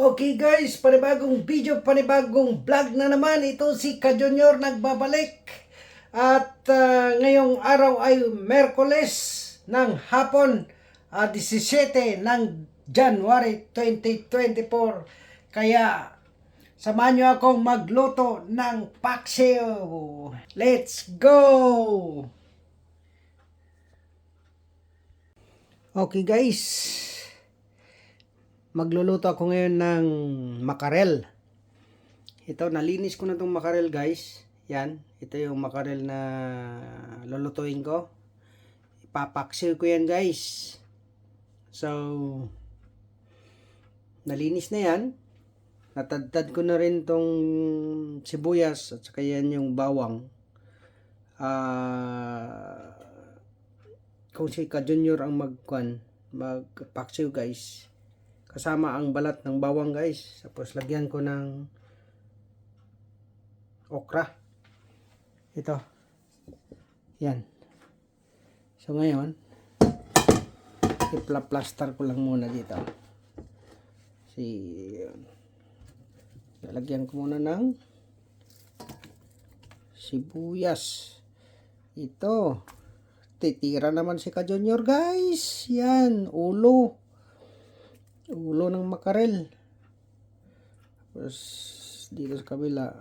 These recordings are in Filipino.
Okay guys, panibagong video, panibagong vlog na naman. Ito si Ka Junior nagbabalik. At ngayong araw ay Merkules ng hapon, 17 ng January 2024. Kaya samahan nyo akong magluto ng paksiw. Let's go! Okay guys, magluluto ako ngayon ng makarel. Ito, nalinis ko na itong makarel guys. Yan, ito yung makarel na lulutuin ko. Ipapaksiw ko yan guys. So, nalinis na yan. Natadtad ko na rin tong sibuyas at saka yan yung bawang. Kung si Ka Junior ang magpaksiw guys, kasama ang balat ng bawang guys. Tapos lagyan ko ng okra. Ito. Yan. So ngayon, i-plaster ko lang muna dito. Lalagyan ko muna ng sibuyas. Ito. Titira naman si Ka Junior guys. Yan. Ulo ng makarel. Tapos dito sa kabila,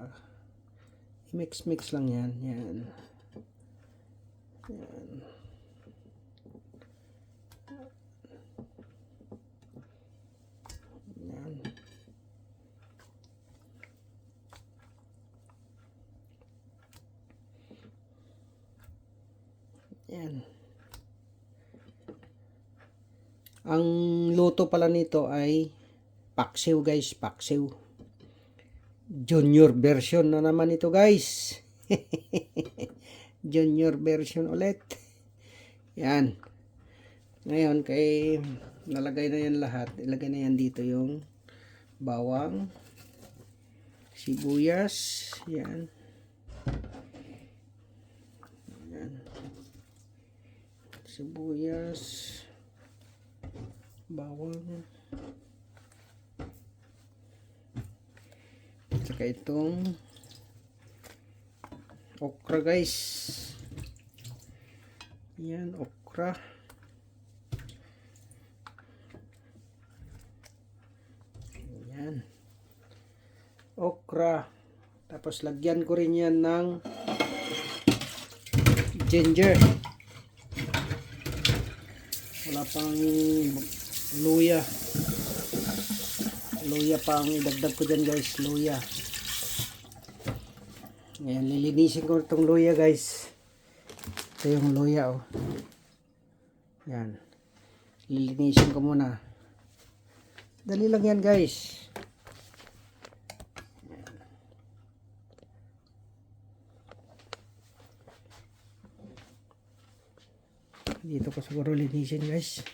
mix lang yan. Yan. Yan. Ang luto pala nito ay paksiw guys, paksiw. Junior version na naman ito guys. Junior version ulit. Yan. Ngayon kay nalagay na yan lahat. Ilagay na yan dito yung bawang, sibuyas, yan. Yan. Sibuyas, bawang, saka itong okra guys. Yan, okra. Yan, okra. Tapos lagyan ko rin yan ng ginger. Wala pang luya. Luya pang idagdag ko dyan guys. Luya. Ngayon, lilinisin ko itong luya guys. Ito yung luya oh. Yan. Lilinisin ko muna. Dali lang yan guys. Yan. Dito ko siguro linisin guys.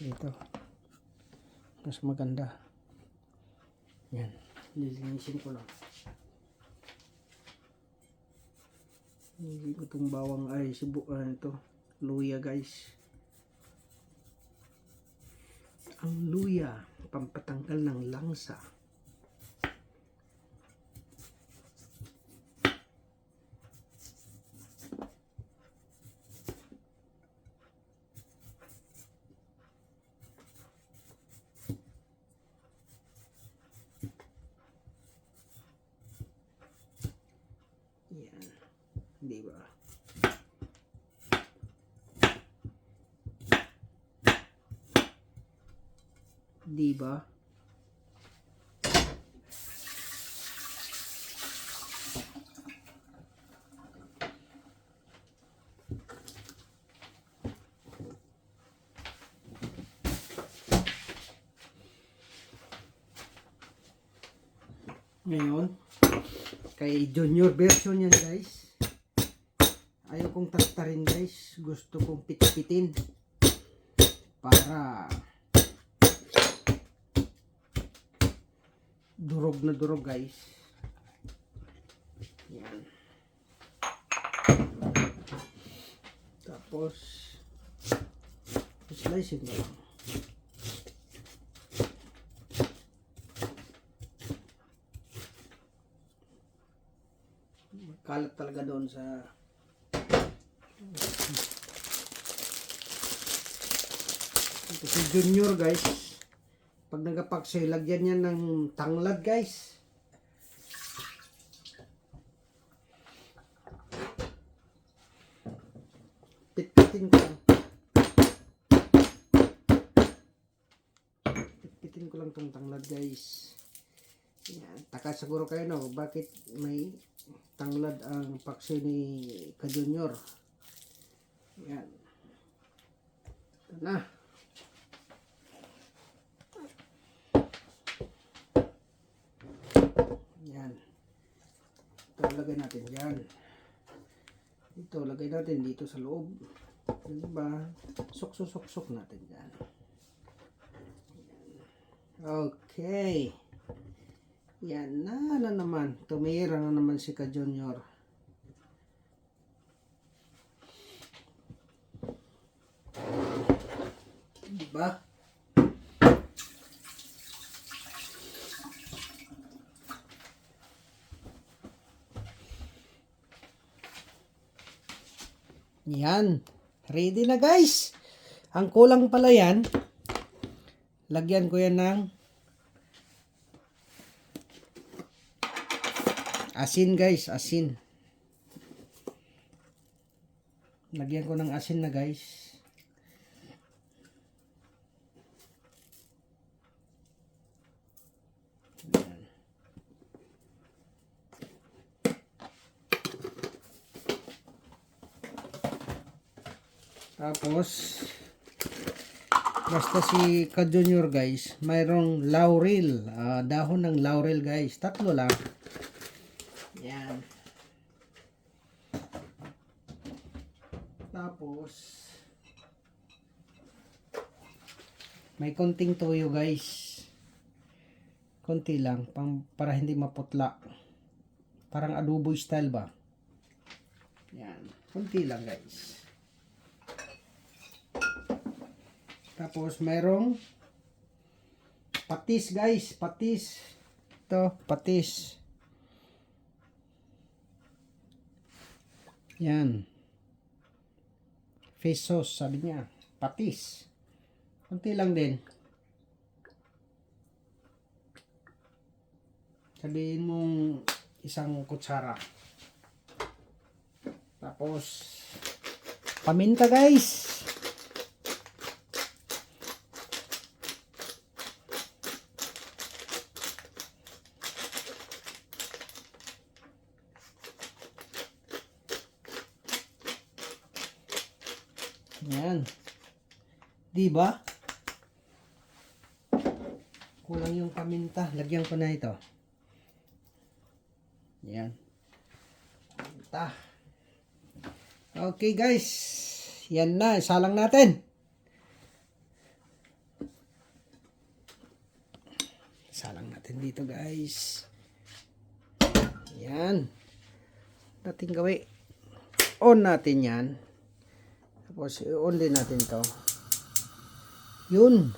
Dito. Mas maganda. Yan. Lilinisin ko lang. Hindi ko itong bawang ay ito. Luya guys. Ang luya, pampatanggal ng langsa. Diba? Diba? Ngayon, kay Junior version yan guys. Ayaw kong tastarin guys. Gusto kong pitipitin. Para durog na durog guys. Yan. Tapos slice ko lang. kalat talaga doon sa ito si Junior guys. Pag nagapaksay, lagyan niya ng tanglad guys. Pitpitin ko lang. Pitpitin ko lang tong tanglad guys. Yan. Taka siguro kayo no, bakit may tanglad ang paksay ni Ka-Junior. Yan. Ito na. Yan. Ito lagay natin yan. Ito lagay natin dito sa loob. Diba? Sok natin yan. Okay. Yan na naman. Tumira na naman si Ka-Junior. Diba? Yan. Ready na guys. Ang kulang pala yan. Lagyan ko yan ng asin guys. Asin. Lagyan ko ng asin na guys. Yan. Tapos basta si Ka-Junior guys, mayroong laurel, dahon ng laurel guys, 3 lang. Yan. Tapos may konting toyo guys, konti lang para hindi maputla, parang adobo style ba. Yan, konti lang guys. Tapos mayroong patis guys, patis. Ito, patis. Yan. Fish sauce, sabi niya. Patis. Kunti lang din. Sabihin mong 1 kutsara. Tapos paminta guys. Yan. Diba? Kulang yung paminta. Lagyan ko na ito. Yan. Paminta. Okay guys. Yan na. Isalang natin. Isalang natin dito guys. Yan. Dating gawin. On natin yan. Tapos i-on din natin to. Yun.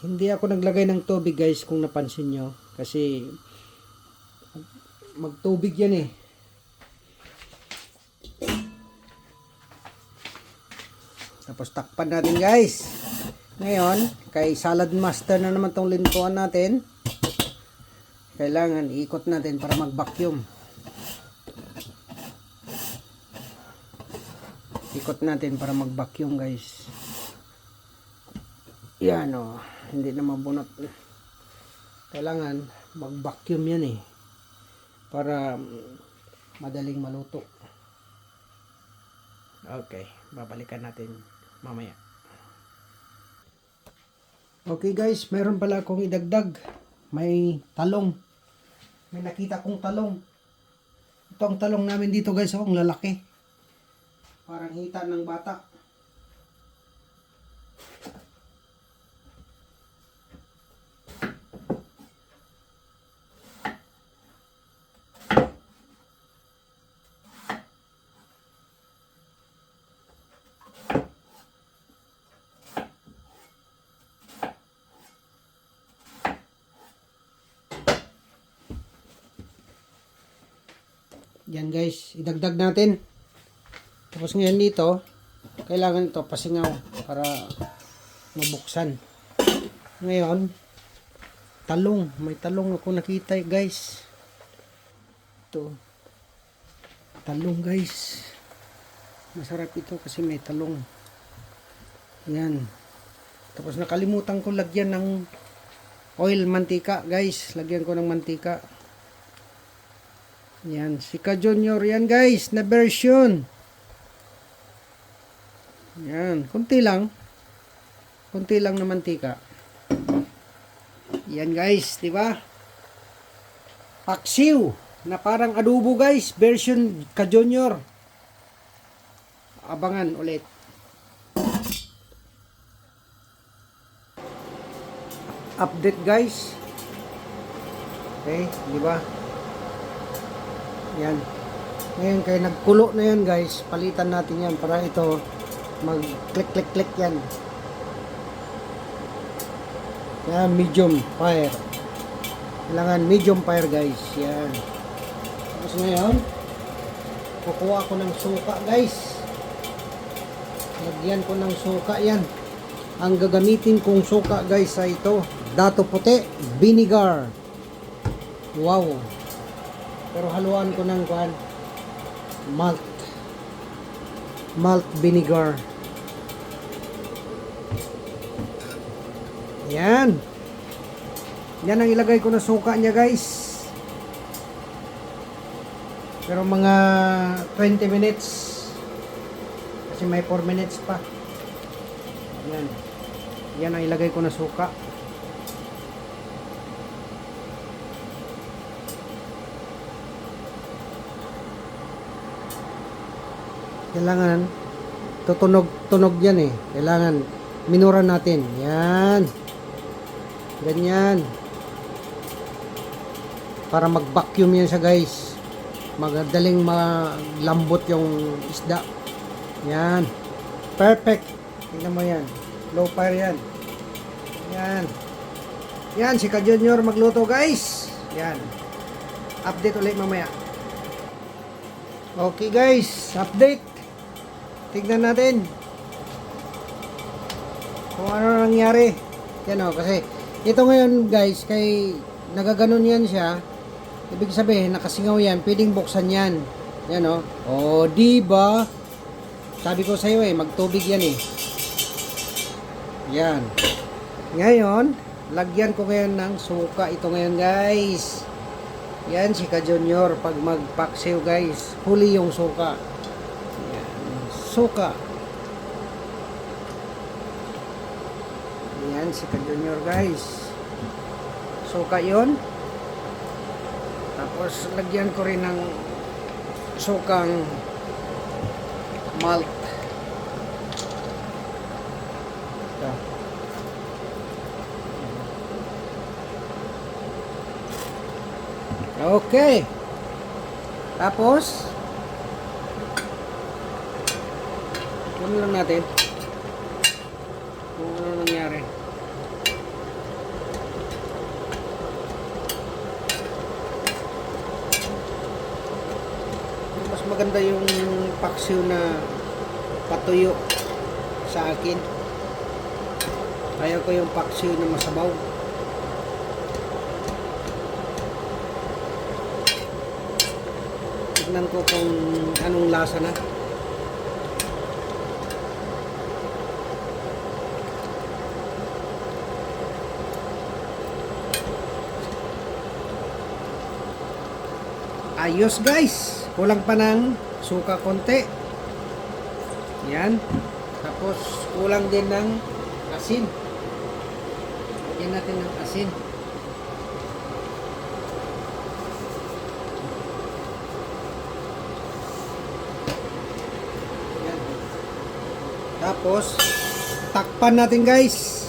Hindi ako naglagay ng tubig guys kung napansin nyo. Kasi magtubig yan eh. Tapos takpan natin guys. Ngayon, kay salad master na naman tong lintuan natin. Kailangan ikot natin para mag-vacuum. Ikot natin para mag-vacuum guys. Yan o. Hindi na mabunot. Kailangan mag-vacuum yan eh. Para madaling maluto. Okay. Babalikan natin mamaya. Okay guys. Meron pala akong idagdag. May talong. May nakita kong talong. Ito ang talong namin dito guys. Ang lalaki. Parang hita ng bata. Yan guys, idagdag natin. Tapos ngayon dito, kailangan ito pasingaw para mabuksan. Ngayon, talong. May talong ako nakita guys. Ito. Talong guys. Masarap ito kasi may talong. Yan. Tapos nakalimutan ko lagyan ng oil, mantika guys. Lagyan ko ng mantika. Yan. Sika Junior yan guys. Na version. Yan. Kunti lang. Kunti lang na mantika. Yan guys. Diba? Paksiw. Na parang adobo guys. Version Ka Junior. Abangan ulit. Update guys. Okay, di ba? Yan. Ngayon kaya nagkulo na yan guys, palitan natin yan para ito mag click click click yan. Yan, medium fire. Kailangan medium fire guys. Yan. Tapos ngayon, kukuha ko ng suka guys. Lagyan ko ng suka yan. Ang gagamitin kong suka guys ay ito. Dato puti, vinegar. Wow. Pero haluan ko ng malt. Malt vinegar. Yan. Yan ang ilagay ko na suka niya guys. Pero mga 20 minutes. Kasi may 4 minutes pa. Yan. Yan ang ilagay ko na suka. Kailangan tutunog yan eh. Kailangan minuran natin. Yan. Ganyan. Para mag-vacuum yan siya guys. Magadaling malambot yung isda. Yan. Perfect. Tingnan mo yan. Low fire yan. Yan. Yan. Si Ka Junior magluto guys. Yan. Update ulit mamaya. Okay guys. Update. Tignan natin kung ano nangyari. Yan o, kasi ito ngayon guys, kay nagaganon yan siya, ibig sabihin nakasingaw yan, pwedeng buksan yan. Yan o. O diba, sabi ko sa iyo magtubig yan eh. Yan. Ngayon lagyan ko ngayon ng suka. Ito ngayon guys, yan si Ka Junior pag magpaksiw guys, huli yung suka. Suka. Yan si Ka Junior guys. Suka yon. Tapos lagyan ko rin ng sukang malt. Ito. Okay. Tapos ano lang natin kung ano nangyari. Mas maganda yung paksiw na patuyo sa akin. Ayaw ko yung paksiw na masabaw. Tignan ko kung anong lasa na. Ayos guys, kulang pa ng suka konti. Yan. Tapos kulang din ng asin. Lagyan natin ng asin. Yan. Tapos takpan natin guys.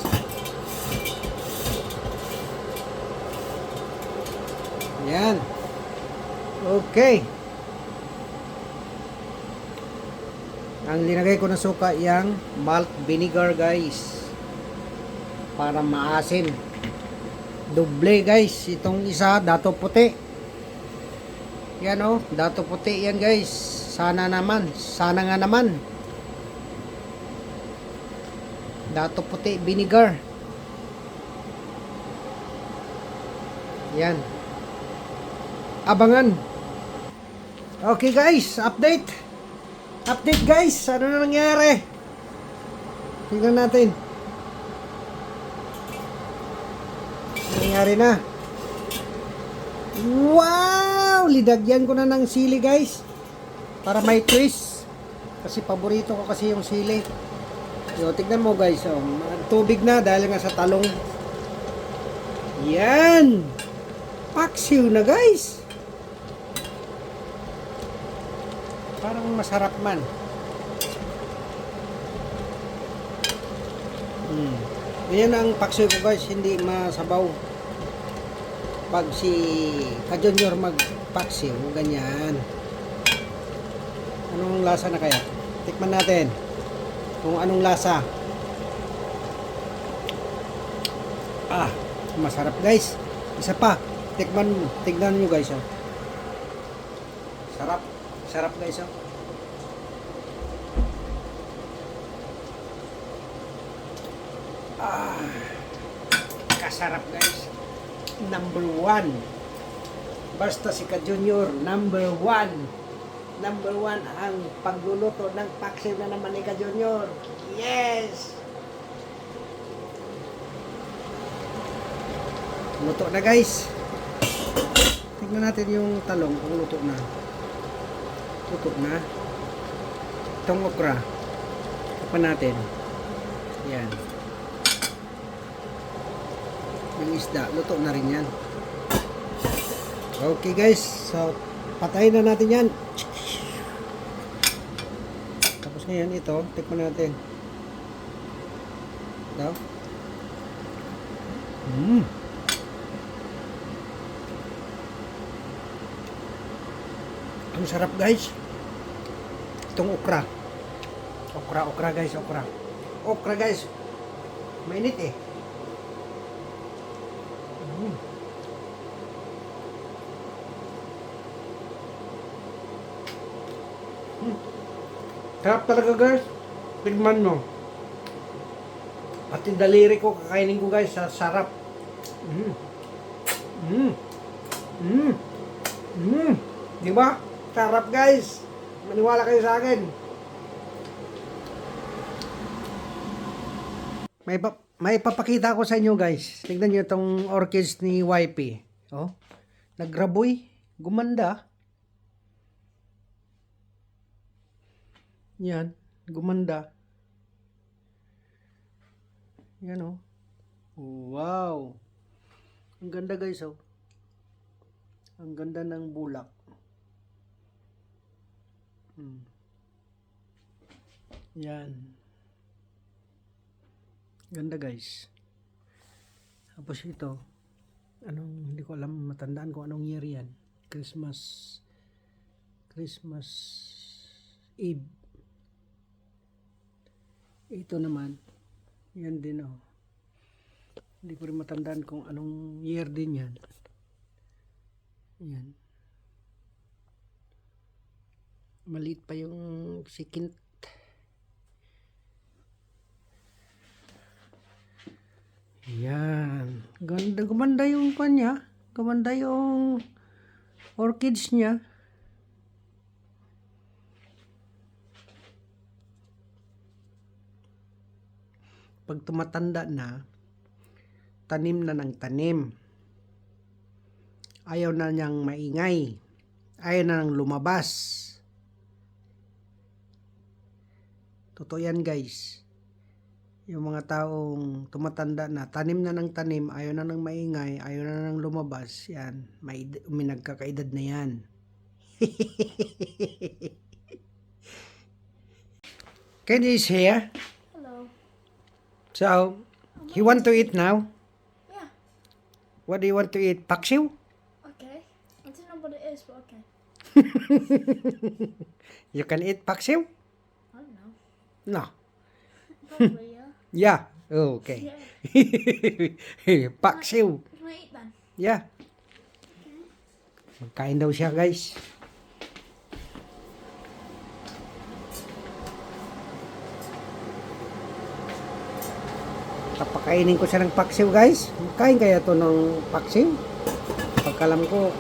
Yan. Okay. Ang linagay ko na suka yung malt vinegar guys. Para maasim. Doble guys. Itong isa dato puti. Yan oh, dato puti yan guys. Sana naman, sana nga naman. Dato puti, vinegar. Yan. Abangan. Okay guys, update. Update guys, ano na nangyari? Tingnan natin. Nangyari na. Wow! Lidagyan ko na ng sili guys. Para may twist. Kasi paborito ko kasi yung sili. So, tignan mo guys. Oh, tubig na dahil nga sa talong. Yan! Paksiw na guys. Parang masarap man. Yan ang paksiw ko guys. Hindi masabaw. Pag si Ka-Junior magpaksiw, ganyan. Anong lasa na kaya? Tikman natin kung anong lasa. Ah, masarap guys. Isa pa, tignan nyo guys. Oh. Sarap, sarap guys. Oh. Ah, kasarap guys. Number 1. Basta si Ka-Junior, number 1. Number 1 ang pagluluto ng paksiw na naman ni Ka-Junior. Yes! Luto na guys. Tingnan natin yung talong kung luto na. Luto na. Itong okra. Tapan natin. Yan. Yung isda, luto na rin yan. Okay guys, so patayin na natin yan. Tapos ngayon ito, tikman natin. Ito. Ang sarap guys. Itong okra. Okra guys, okra. Okra guys. Mainit eh. Sarap talaga guys. Tignan mo. At yung daliri ko, kakainin ko guys, sa sarap. Diba? Sarap guys. Maniwala kayo sa akin. May papakita ko sa inyo guys. Tignan nyo itong orchids ni YP. Oh, nagraboy. Gumanda. Yan, gumanda. Yan oh. Wow. Ang ganda guys oh. Ang ganda ng bulak. Yan. Ganda guys. Tapos ito, hindi ko alam, matandaan ko anong year yan. Christmas Eve. Ito naman, yan din oh. Hindi ko rin matandaan kung anong year din yan. Yan. Maliit pa yung sikint. Yan. Gumanda yung kanya. Gumanda yung orchids niya. Pag tumatanda na, tanim na ng tanim. Ayaw na niyang maingay. Ayaw na nang lumabas. Totoo yan guys. Yung mga taong tumatanda na, tanim na ng tanim, ayaw na nang maingay, ayaw na nang lumabas, yan, may nagkakaedad na yan. Ken is here. So, you want to eat now? Yeah. What do you want to eat? Paksiw? Okay. I don't know what it is, but okay. You can eat paksiw? I don't know. No. Probably, yeah. Yeah. Oh, okay. Yeah. Paksiw. Can I eat then? Yeah. Magkain daw siya guys. Papakainin ko siya ng paksiw guys. Kain kaya to ng paksiw? Pagkalam ko.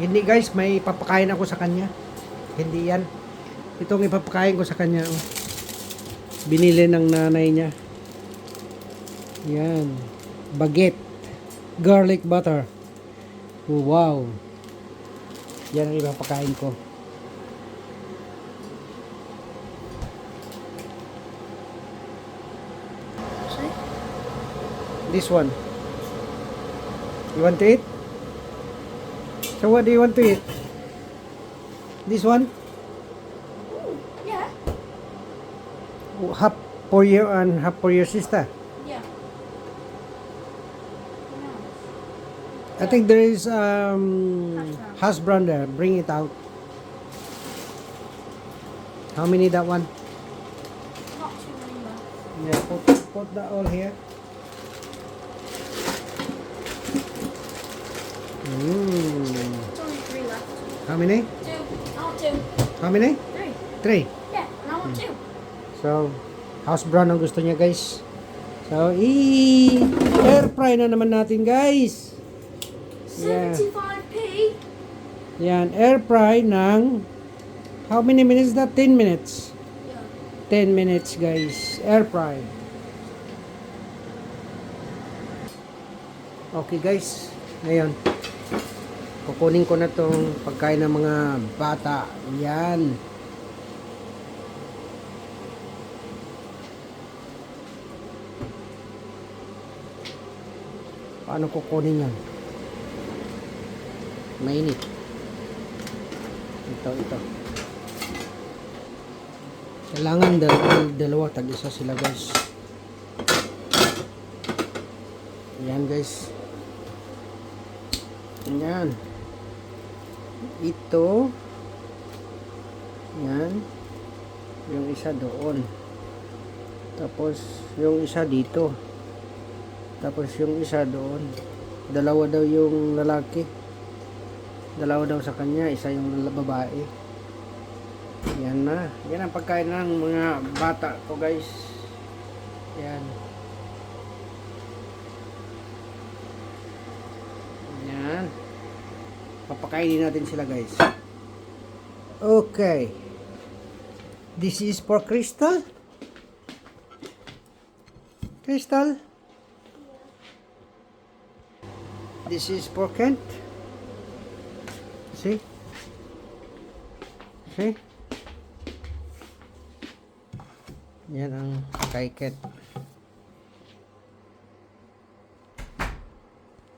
Hindi guys, may papakain ako sa kanya. Hindi yan. Itong ipapakain ko sa kanya. Oh. Binili ng nanay niya. Yan. Baguette. Garlic butter. Oh, wow. Yan ang ipapakain ko. See? This one. You want to eat? So what do you want to eat? This one? Ooh, yeah. Half for you and half for your sister. Yeah. I think there is hash brown there. Bring it out. How many that one? Not too many left. Yeah, put that all here. It's only 3 left. How many? 2. I want 2. How many? 3. 3. Yeah, and I want 2. So, hash brown ang gusto niya guys. So, air fry na naman natin guys. Yeah. 75p. Yan, air fry ng how many minutes that? 10 minutes. Yeah. 10 minutes guys. Air fry. Okay guys. Ngayon, kukunin ko na tong pagkain ng mga bata. Yan. Paano kukunin yan? Mainit. Ito. Kailangan dalawa, tag-isa sila guys. Ayan guys. Ayan. Ito. Ayan. Yung isa doon. Tapos yung isa dito. Tapos yung isa doon. Dalawa daw yung lalaki. Dalawa daw sa kanya, isa yung babae. Yan na. Yan ang pagkain ng mga bata ko guys. Yan. Yan. Papakainin natin sila guys. Okay. This is for Crystal. Crystal. This is for Kent. See? See? Yan ang kay Kent.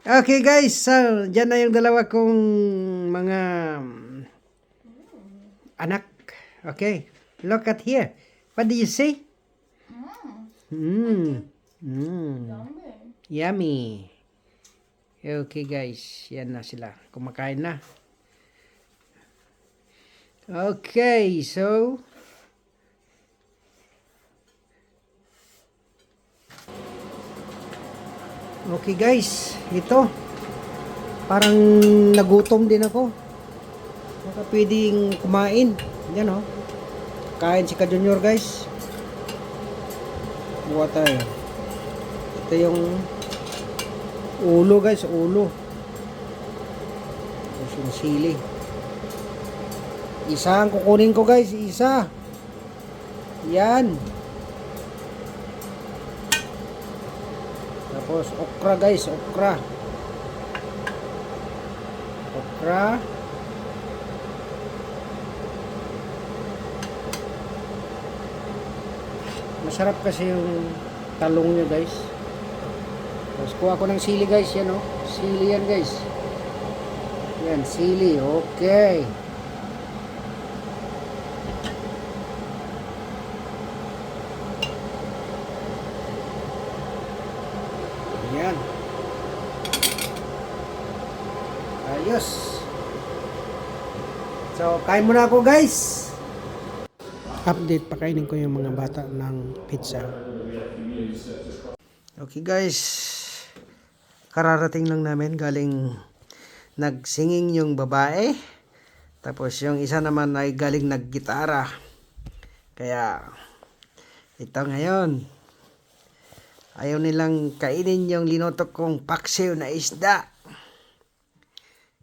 Okay guys, so dyan na yung dalawa kong mga anak. Okay, look at here. What do you see? Yummy. Okay guys, yan na sila. Kumakain na. Okay, so okay guys, ito. Parang nagutom din ako. Baka pwedeng kumain. Yan oh. Kain si Ka Junior guys. Buhat tayo. Ito yung ulo guys, ulo. Tapos yung sili. Isa ang kukunin ko guys, isa. Yan. Tapos okra guys, okra. Okra. Masarap kasi yung talong nyo guys. Tapos kuha ko ng sili guys, yan oh. Sili yan guys. Yan, sili. Okay. Yan. Ayos. So, kain muna ako guys. Update, pakainin ko yung mga bata ng pizza. Okay guys. Kararating lang namin galing nagsinging yung babae. Tapos yung isa naman ay galing naggitara. Kaya ito ngayon, ayaw nilang kainin yung linutok kong paksiw na isda.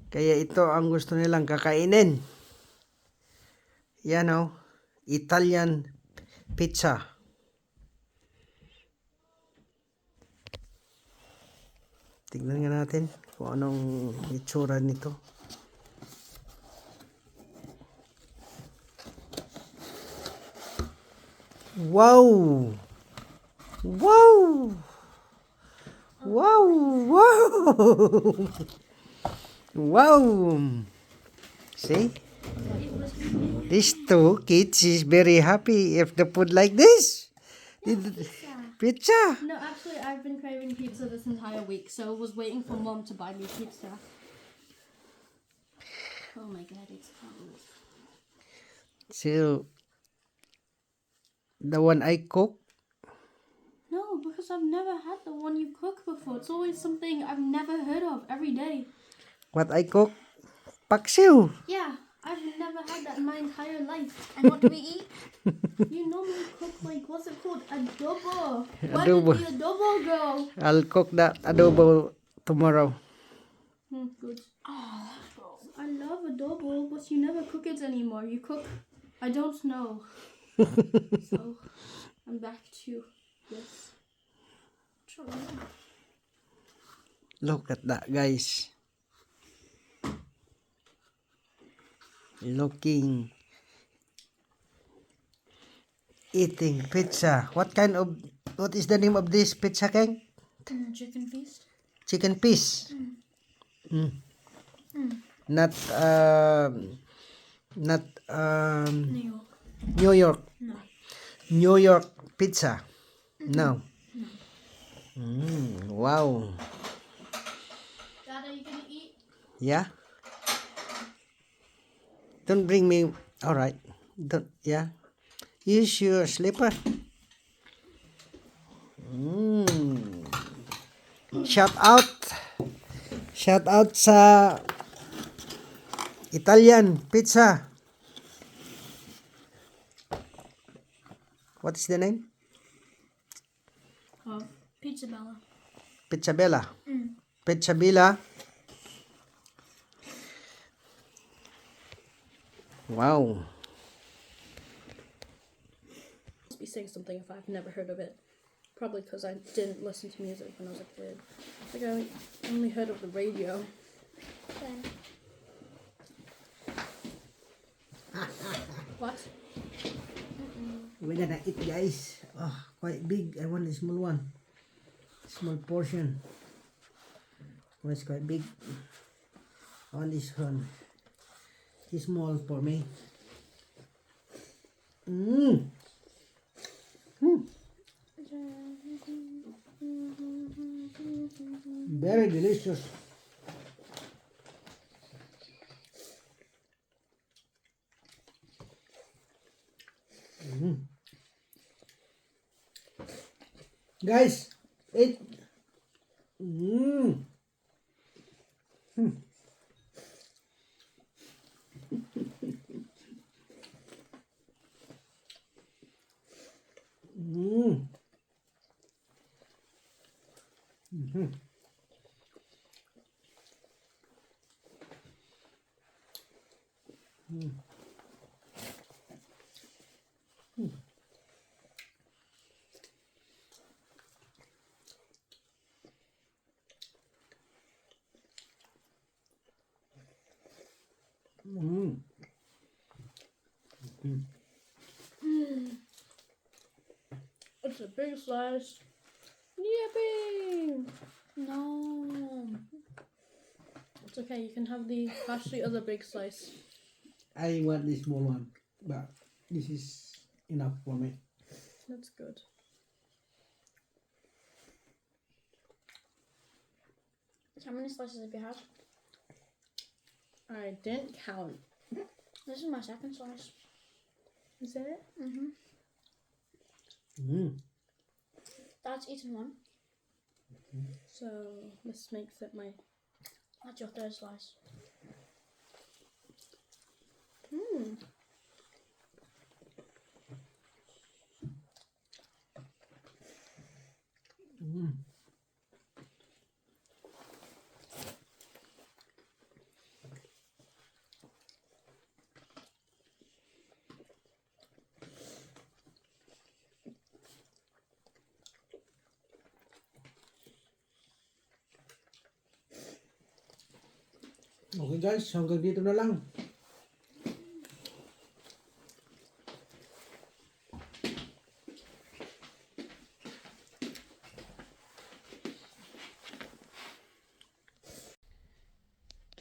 Kaya ito ang gusto nilang kakainin. Yan o, Italian pizza. Tignan nga natin kung anong itsura nito. Wow! Wow! Wow! Wow! Wow! See? These two kids is very happy if the food like this. Pizza. No, actually, I've been craving pizza this entire week, so I was waiting for Mom to buy me pizza. Oh my god, it's cold. So, the one I cook, No, because I've never had the one you cook before. It's always something I've never heard of every day. what I cook, paksiw. Yeah, I've never had that in my entire life. And what do we eat? You normally cook like, what's it called? Adobo. Where Adobo. did the adobo go? I'll cook that adobo tomorrow. Good. Oh, I love adobo, but you never cook it anymore. You cook, I don't know. So, I'm back to this. Look at that, guys. Eating pizza. What is the name of this pizza, King? Chicken feast. Chicken piece. Not, New York. New York. No. New York pizza. No. Wow. Dad, are you gonna eat? Yeah. Don't bring me. All right. Don't. Yeah. Use your slipper. Shout out. Shout out sa Italian pizza. What is the name? Pizza Bella. Pizza Bella. Pizza Bella. Wow. Must be saying something if I've never heard of it. Probably because I didn't listen to music when I was a kid. I think I only heard of the radio. What? We're gonna eat, guys. Oh, quite big. I want a small one. Small portion. Oh, it's quite big. I want this one. It's small for me. Very delicious. Guys, eat. It's a big slice. Yippee! No. It's okay, you can have the other big slice. I want this small one, but this is enough for me. That's good. How many slices have you had? I didn't count. This is my second slice. Is it? Dad's eaten one. So this makes it my That's your third slice. Hmm. Okay guys, hanggang dito na lang.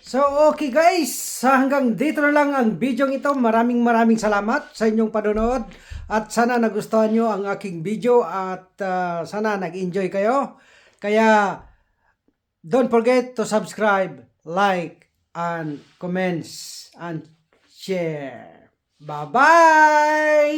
So okay guys, hanggang dito na lang ang video ito. Maraming salamat sa inyong panonood at sana nagustuhan nyo ang aking video at sana nag-enjoy kayo. Kaya don't forget to subscribe, like, and comments and share. Bye-bye!